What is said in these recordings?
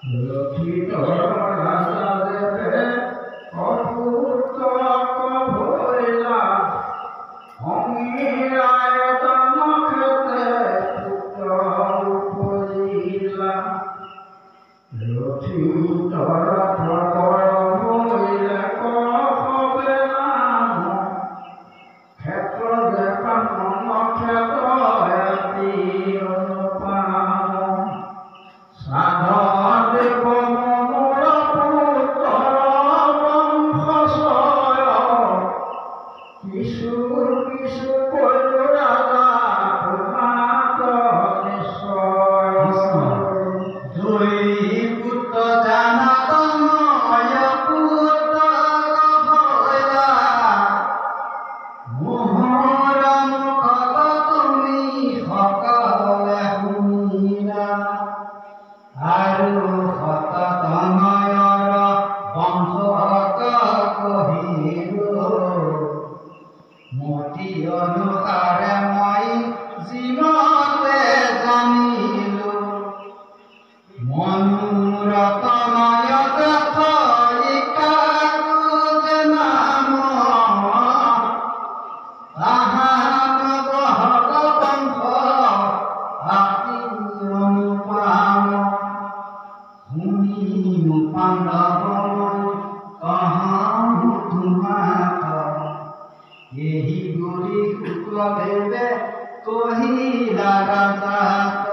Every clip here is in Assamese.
লক্ষিত রাজা দেবে অপুত্র ভৈলা অমিরায় তনখতে পুত্র উপজিলা লক্ষিত প্রবল হইলে কবে নাম ক্ষেত্র দেখান ক্ষেত্র এতি অনুপাম সাধদেব মনোর পুত্র বংশয় কিশোর কিশোর কইল রাজা পুনাত নিশ্চয় দুই পুত্র জানাতন পুত্র ভৈলা মোহর মুখত তুমি সকলে শুনিলা আৰু শততনয়ৰ বংশক কহিলো মতি অনুসাৰে মই জীৱতে জানিলো মনোৰতনয় থৈকাৰো যে নাম তাহাত বহল বংশ আতি অনুপাম শুনিম পাণ্ডৱ কহাওঁ তোমাক এহি গুৰি শুক্লদেৱে কহিলা ৰাজাক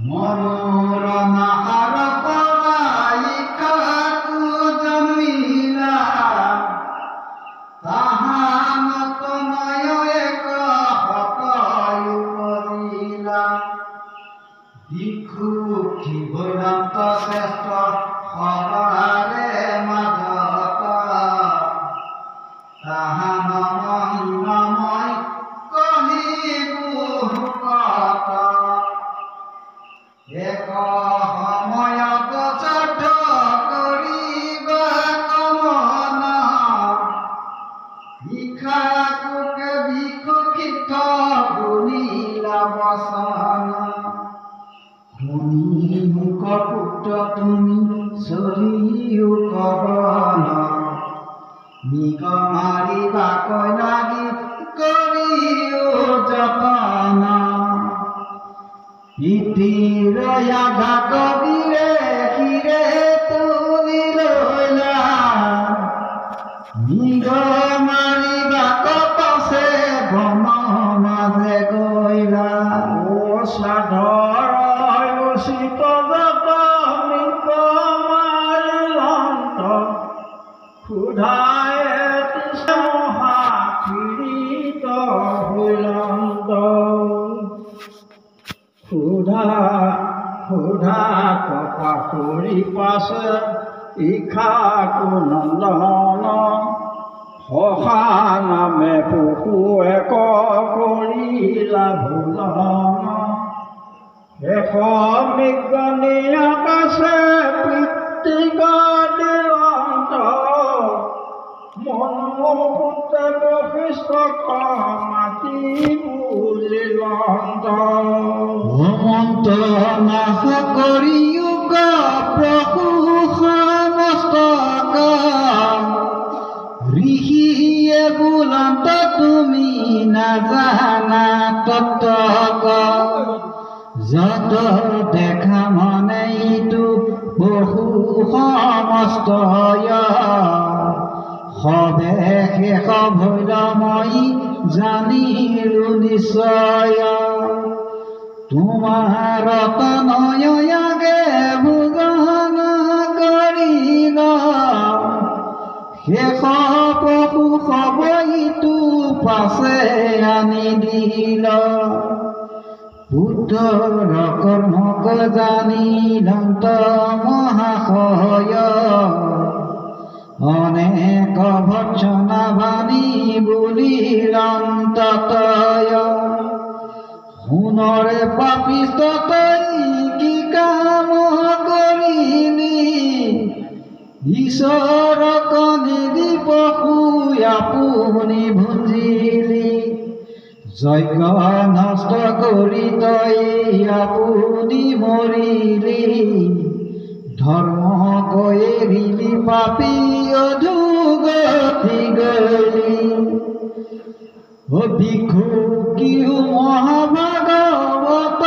মনোৰমা হাৰ পৰাই কাকো জন্মিলা তাহানত নয় এক হতয় উপজিলা ভিক্ষুকি বৈদান্ত শ্ৰেষ্ঠ সবাৰে মাজত তাহান মহিমা মই কহিবো কত এক সময়ত শ্ৰাদ্ধ কৰিবা কামনা ভিক্ষাকুকে ভিক্ষুকিত বুলিলা বচন শুনি মোক পুত্ৰ তুমি চলিও কবন মৃগ মাৰিবাকৈ লাগি কৰিও যতন ইতিৰ আঘা কবিৰে শিৰে তুলি লৈলা মৃগ মাৰিবাক পাছে বন মাজে গৈলা ও সাধৰ উচিত যত মৃগ মাৰিলন্ত ক্ষুধায় মহা পীড়িত হইলন্ত ক্ষুধা কপা কৰি পাছে ইখাকো নন্দন সহা নামে পশু এক কৰিলা ভোজন এশ মৃগনী আকাশে পিতৃক দিলন্ত মনোপুত্ৰ বশিষ্ঠক মাতি বুলিলন্ত হেমন্ত নাশ কৰি যুগ প্ৰভু সমস্তক ঋষিয়ে বুলন্ত তুমি নাজানা তত্ত্বক যত দেখা মনে ইটো বহু সমস্তয় সবে শেষ ভৈল মই জানিলো নিশ্চয় তোমাৰ তনয়াগে ভোজন কৰিল শেষ পশু সবইটো পাছে আনি দিল পুত্ৰৰ কৰ্মক জানিলন্ত মহাশয় অনেক ভৰ্ৎসনা বাণী বুলিলন্ত তয় শুনৰে পাপিষ্ঠ তই কি কাম কৰিলি ঈশ্বৰক নিদি পশু আপুনি ভুঞ্জিলি যজ্ঞ নষ্ট কৰি তই আপুনি মৰিলি ধৰ্ম গৈৰিলি পাপী অধুগতি গলি ভিক্ষু কিও মহাভাগৱত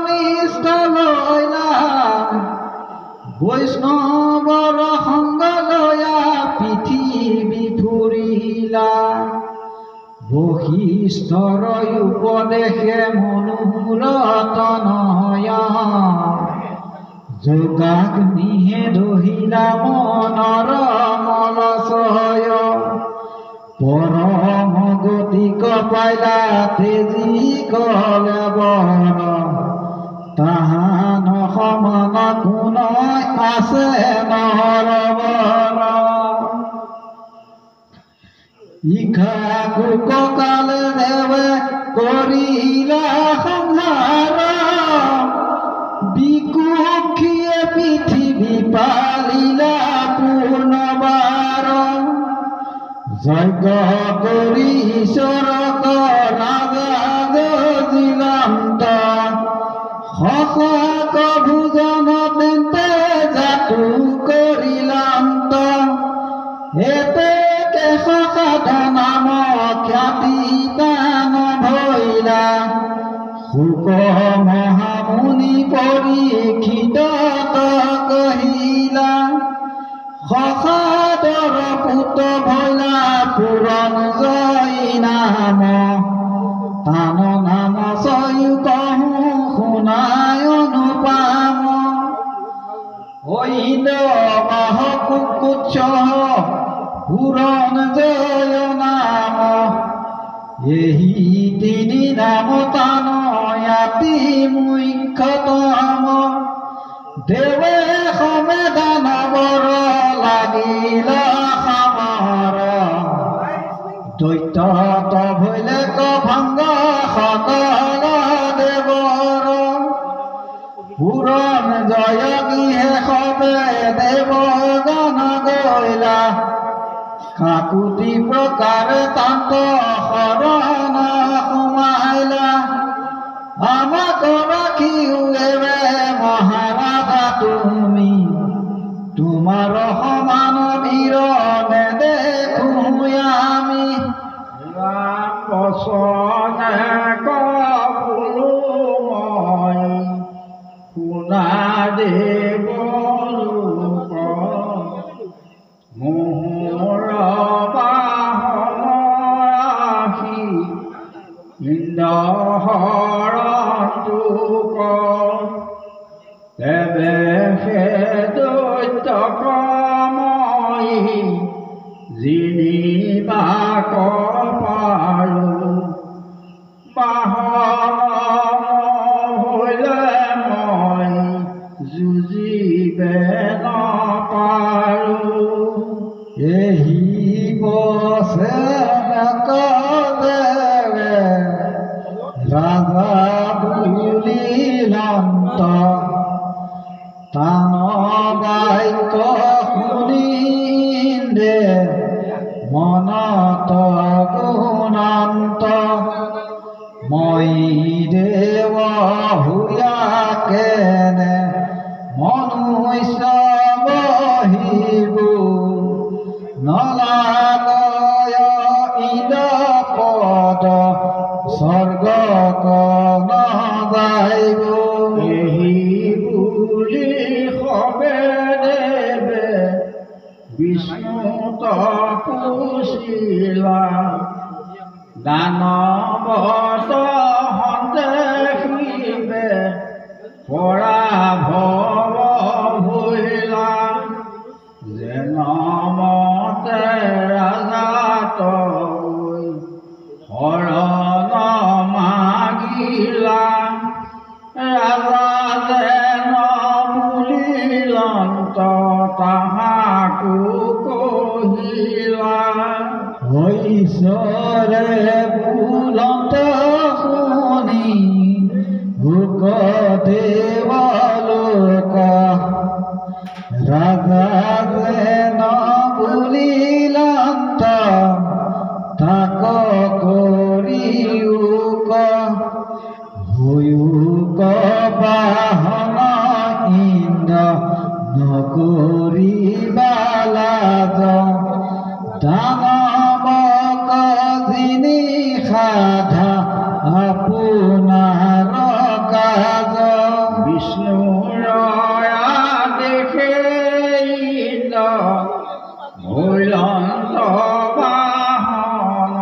নিষ্ঠ লয়লা বৈষ্ণৱৰ সংগ লয়া পৃথিৱী ফুৰিলা বশিষ্ঠৰ উপদেশে মনোৰতনয়া যোগাগ্নিহে দহিলা মনৰ মলচয় পৰম গতিক পাইলা তেজি কলে বৰ তাহান সমান কোন আছে নৰবৰ ইখা ককালে দেৱে কৰিলা সংহাৰ বিকুক্ষিয়ে পৃথিৱী পালিলা পূৰ্ণবাৰ যজ্ঞ কৰি ঈশ্বৰক ৰাজা জিলান্ত সশক ভোজন তেন্তে জাতু কৰিলান্ত এতেকে সসাধ নাম খ্যাতি তান ভৈলা শুক মহামুনি পৰীক্ষিত কহিলা সসাদৰ পুত ভৈলা পুৰণ জয় নাম তান নাম চয়ু কহো শুনায় অনুপাম ঐন্দ বাহ কুকুচ্ছ পুৰণ জয় নাম এহি তিনি নাম তান অতি মুখ্যতম দেৱে সমেত দানৱৰ লাগিল সামৰ দৈত্যত ভৈলে ভংগ সকল দেৱৰ পুৰণ জয় গৃহে সবে দেৱ গান গৈলা কাকুতি প্ৰকাৰ তান্ত শৰণ সোমাইলা আমাক ৰাখিও এৰে মহাৰাজা তুমি তোমাৰ সমান বীৰ নেদেখো আমি বচনে কলো মই শুনা দেৱ লোক মোহৰ বাহন আহি ইন্দ্ৰহৰটোক তেবে সে দৈত্যক মই জিনিবাক পাৰো বাহন হৈলে মই যুঁজিবে নাপাৰো এহি বছে দেৱে ৰাজা বুলিলন্ত তান বাক্য শুনিন্দে মনত গুণন্ত মই দেৱ হুয়া কেনে মনুষ্য বহিব নলাগয় ইন্দ পদ স্বৰ্গক নগাইব এহি বুলি সবে দেৱে বিষ্ণুত পুছিলা দানৱত সন্দেহিবে পৰাভৱ হৈলা যেন মতে ৰাজাত শৰণ মাগিলা ৰাজা যেন বুলিলন্ত তাহাকো কহিলা ঈশ্বৰে বুলন্ত শুনি ভোক দেৱলোক ৰাজা যেন বুলিলন্ত তাক কৰিউক হৈউক বাহন ইন্দ্ৰ কৰিবালাজ দানৱ যিনি সাধা আপোনাৰ কাজ বিষ্ণুৰ আদেশে ভৈলন্ত বাহন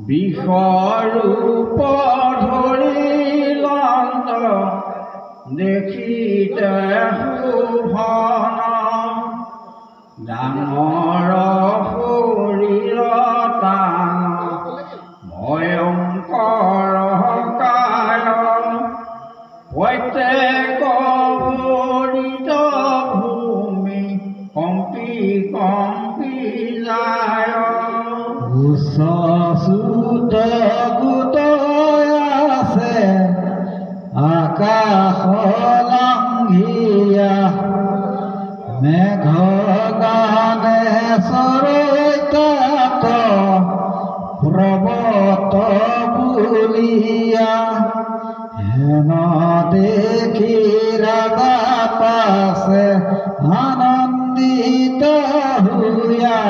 বিষৰূপ ধৰিলন্ত দেখিতে শোভন ডাঙৰ শৰীৰ টান ভয়ংকৰ কায় প্ৰত্যেক ভৰিত ভূমি কম্পি কম্পি যায় উচ্চচ্যুত গোট আছে আকাশ লাংঘিয়া মেঘ গানে চৰৈতাত প্ৰবত বুলিয়া হেন দেখি ৰাজা পাছে আনন্দিত হুয়া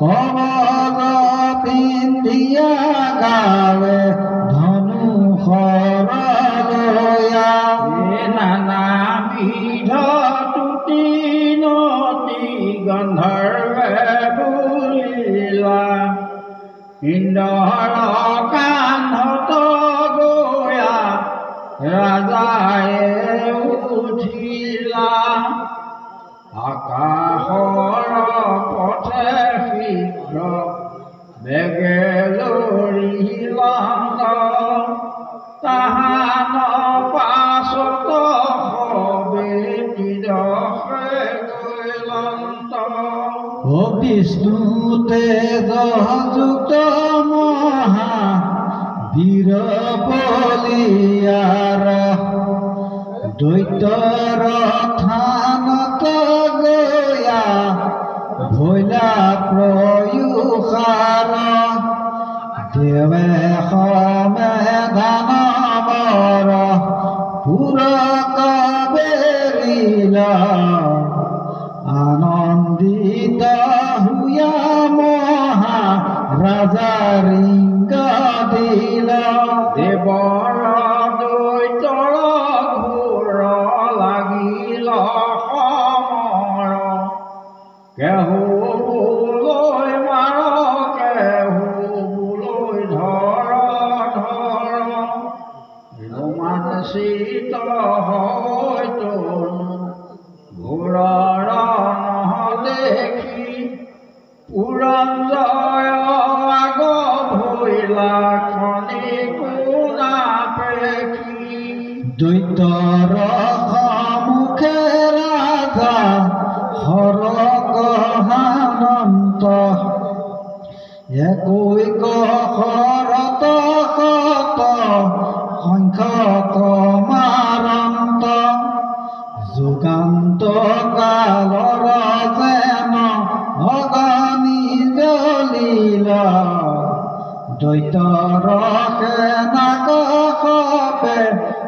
কবজ পিন্ধিয়া গাৱে ধনুষৰ লয়া নানাবিধ তুতি নতি গন্ধৰ্বে বুলিলা ইন্দ্ৰৰ কান্ধত গয়া ৰাজায়ে উঠিলা আকাশৰ পথে শীঘ্ৰ বেগে লৰিলন্ত তাহান পাছত সবেতিৰসে গৈলন্ত ও বিষ্ণু তেজযুক্ত মহা বীৰ বলিয়াৰ দৈত্যৰ থানত গয়া ভৈলা প্ৰয়ুষাৰ দেৱে সমে দানৱৰ পুৰক বেৰিলা আনন্দিত হুয়া মহা ৰাজা ৰিংগ দিলা দেৱৰ দৈত্যৰ ঘোৰ লাগিল সমৰ কেহু বুলৈ মাৰ কেহু বুলৈ ধৰ ধৰ ৰোমাঞ্চিত হৈ তনু ঘোৰৰ দেখি পুৰঞ্জয় আগ ভৈলা খনি কোনা পেখি দৈত্যৰ মুখে ৰাজা হৰগহানন্ত একৈক শৰত শত সংখ্যক মাৰন্ত যুগান্ত কালৰ যেন অগনি জ্বলিল দৈত্যৰ সেনাক সপে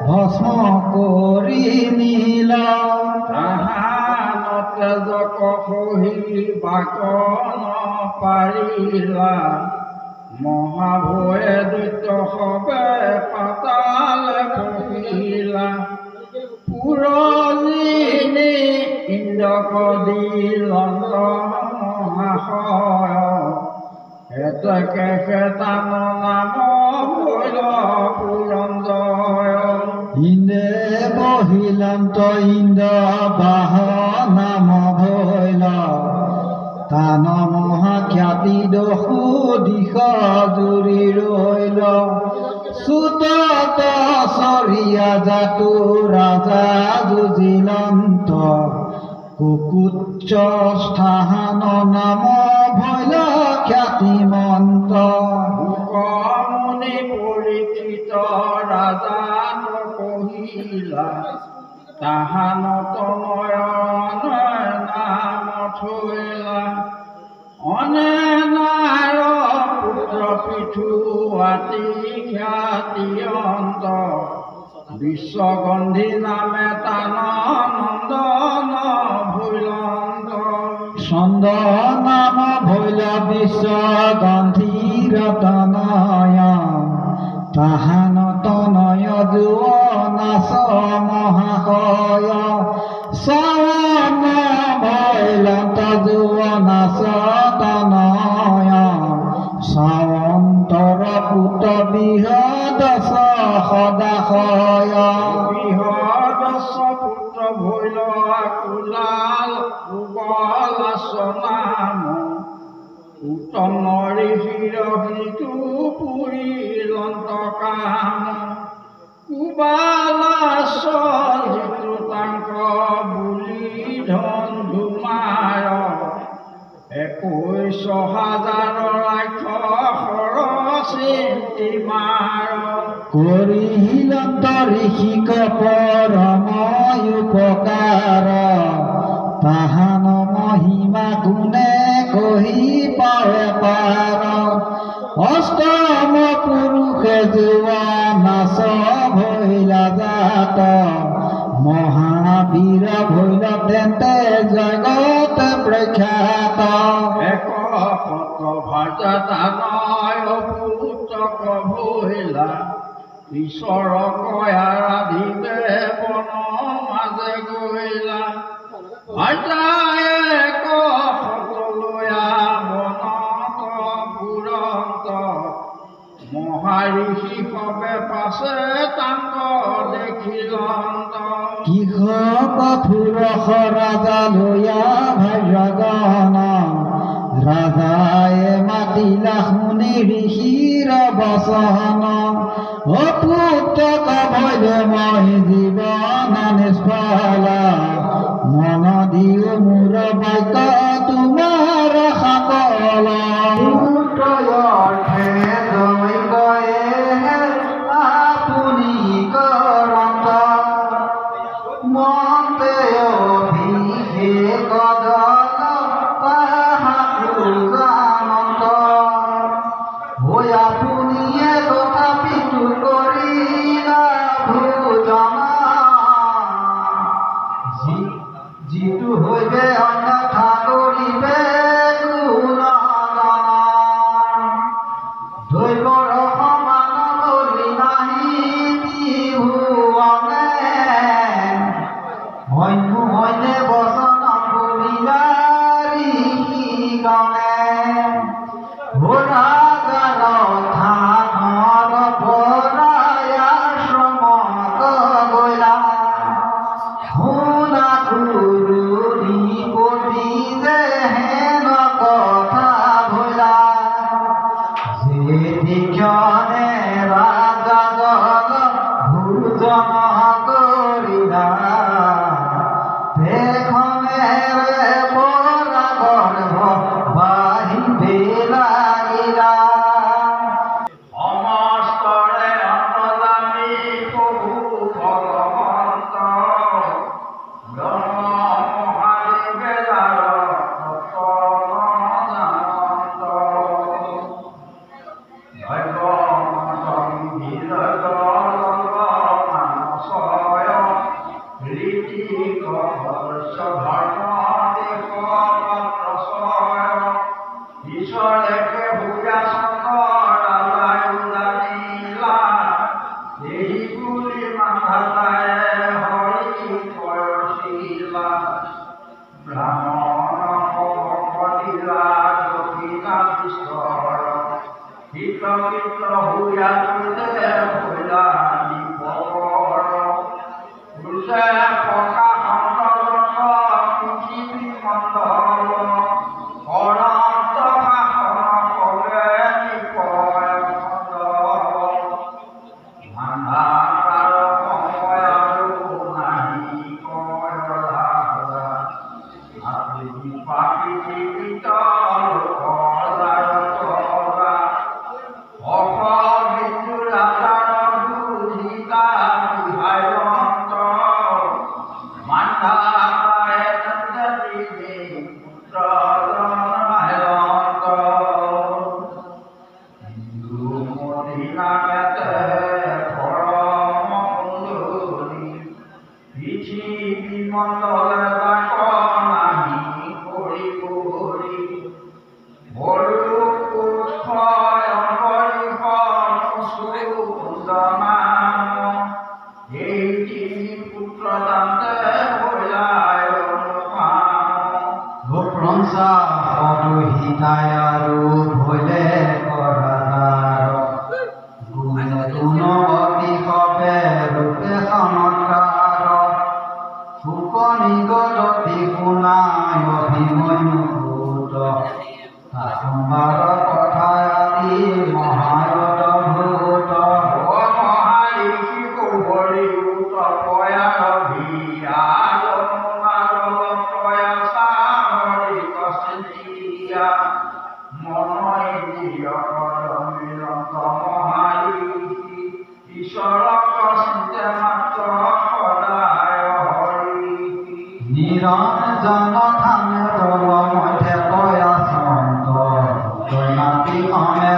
ভস্ম কৰি নিল তাহানতে জক সহি বাক পাৰিলা মহাভয়ে দৈত্য সবে পাতালে পহিলা পুৰজিনী ইন্দ্ৰক দিলন্ত মহাশয় এতেকে সেতান নাম ভৈল পুৰঞ্জয় ইন্দ্ৰে বহিলন্ত ইন্দ্ৰ বাহ নাম ভৈল তান মহাখ্যাতি দহু দিশ জুৰি ৰৈল সুতত চৰিয়া জাতু ৰাজা যুজিলন্ত কুকুচ্চ স্থান নাম ভৈল খ্যাতিমন্ত মুনি পৰীক্ষিত ৰাজা কহিলা তাহান তনয়ন নাম থৈলা অনেনাৰ পুত্ৰ পিঠু আতি খ্যাতি অন্ত বিশ্বগন্ধি নামে তান নন্দন ভৈলন্ত ছন্দ নাম ভৈল বিশ্বগন্ধি ৰতনয় তাহান তনয় যুৱ নাচ মহাশয় শ্ৰৱণ ভৈলন্ত যুৱ নাচ তনয় শ্ৰাৱন্তৰ পুত বৃহদশ সদাশয় বৃহদশ পুত্ৰ ভৈল কুলাল কুবলাস নাম উত্তম ঋষিৰ হৃতু পুৰীলন্ত কাম কুবালাস যিটো তাংক বুলি ধন ধুমাৰ 21,000 ৰাক্ষসৰ চিন্তি মাৰ কৰিলন্ত ঋষিক পৰম উপকাৰ তাহান মহিমা গুণে কহি পাৱে পাৰ অষ্টম পুৰুষে যুৱ নাচ ভৈলা জাত মহাবীৰ ভৈল তেন্তে জগত প্ৰখ্যাত 100 দানয় পুতক ভৈলা ঈশ্বৰ কয়া ৰাধিকে বন মাজে গৈলা ভাইটায়ে কলয়া বনত পুৰন্ত মহাঋষি সবে পাছে তাংক দেখিলন্ত কিহ কথুৰস ৰাজা লয়া ভাগ্যগণ ৰাজায়ে মাতিলা শুনি ঋষিৰ বচন অপুত্ৰক ভৈলে মই জীৱন নিষ্ফলা মন দিও মোৰ বাক্য তোমাৰ সকল পুত্ৰয়ৰ্থে জয় আপুনি কৰন্ত মন্তে অভিষেক হৈ আপুনিয়ে তথাপিতো কৰিলা ভোজন যিটো হৈবে অন্যথা কৰিবে দৈবৰ সমান বলি নাহি বিহুৱানে অন্যে বচন বুলিলাৰি গণে পৃথিৱী মণ্ডলে তাক নাহি কৰিব হৰি বলো কোষয় এই তিনি পুত্ৰ দান্তে ভয়ায় অনুপাংসা সদুহিতায় আৰু ভলে কৰাধাৰ গুণৱতী সবে ৰূপে চমৎকাৰ সুখ নিগদতি শুনায় অভিমন্যুত সম্বাদ কথা আদি মহায়ত ভূত মহাৰিষি কৌহৰিত পয়া ভিয়াৰ পয়া চাৰি কচিয়া মনয় নিৰন্ত মহাৰিষি ঈশ্বৰক চিন্তে মাত্ৰ সদায় হৰি নিৰঞ্জন থানে তল মধ্যে পয়া সন্ত মাটি অনে